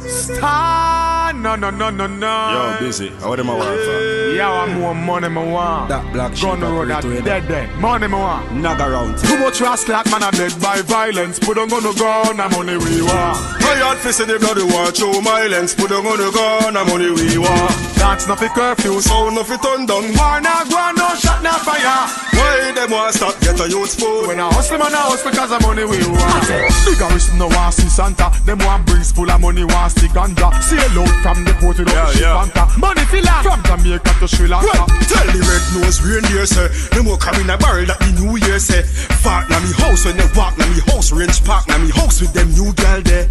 Star, no. Yo, busy. How them I want for? Yo, I'm more money me want. That black gun road that dead. Money me want. Nag around. Too much rascal man are dead by violence. Put on the gun and money we want. My heart face in the bloody war, show my lens. Put on the gun and money we want. That's not the curfew. Sound of it turn down. War na go no shot na fire. Why them want stop get a youth food? When I hustle man I hustle because of money we want. Big arist no want see Santa. Them want bricks full of money want see ganja. Sail out from the port to the ship anchor. Money filler from Jamaica to Sri Lanka. Well, tell the red nose reindeer say them walk carry a barrel that the New Year say. Fart na me house when they walk na me house. Range park na me house with them new girl there.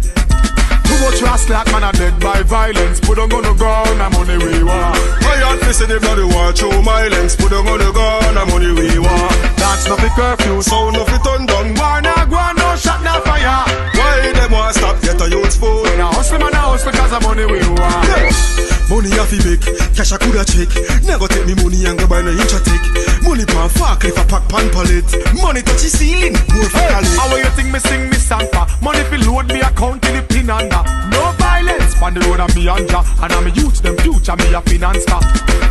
Too much rascal man are dead by violence. Put on the gun and money we want. My heart face in the bloody war, show my lens. Put on the gun and money we want. That's not the curfew. Sound of it turn down. War na go no shot na fire. Why them want stop get a youth food? When I hustle man I hustle because of money we want. Money a fi make, cash a coulda check. Never take me money and go buy no inch a take. Money pan fuck if a pack pan pallet. Money touch the ceiling, go for Hey, it. how you think me sing me song for? Money fi load me account to the pin under. No violence on the road and me anja. And I'm a youth, them future me a finance for.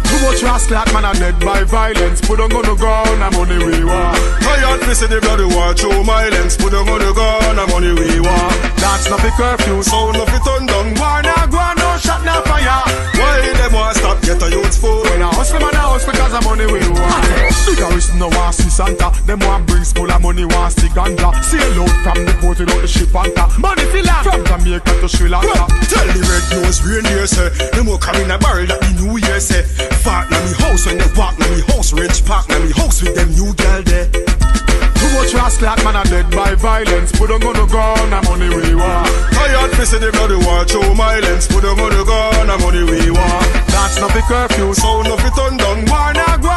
Too much rascal man are dead by violence. Put on the gun and money we want. My heart face in the bloody war, show my lens. Put on the gun and money we want. That's not the curfew. Sound of it turn down. War na go no shot na fire. Why them want stop get a youth food? When I hustle man I hustle because of money we want. Big arist no want see Santa. Them want bricks full of money want see ganja. Sail out from the port without the ship anchor. Money filler from Jamaica to Sri Lanka. Well, tell the red nose reindeer say them walk carry a barrel that the New Year say. Fart na me house when they walk na me house. Range park na me house with them new girl there. Too much rascal man are dead by violence. Put on the gun and money we want. My heart face in the bloody war, show my lens. Put on the gun and money we want. That's not the curfew. Sound of it turn down. War na go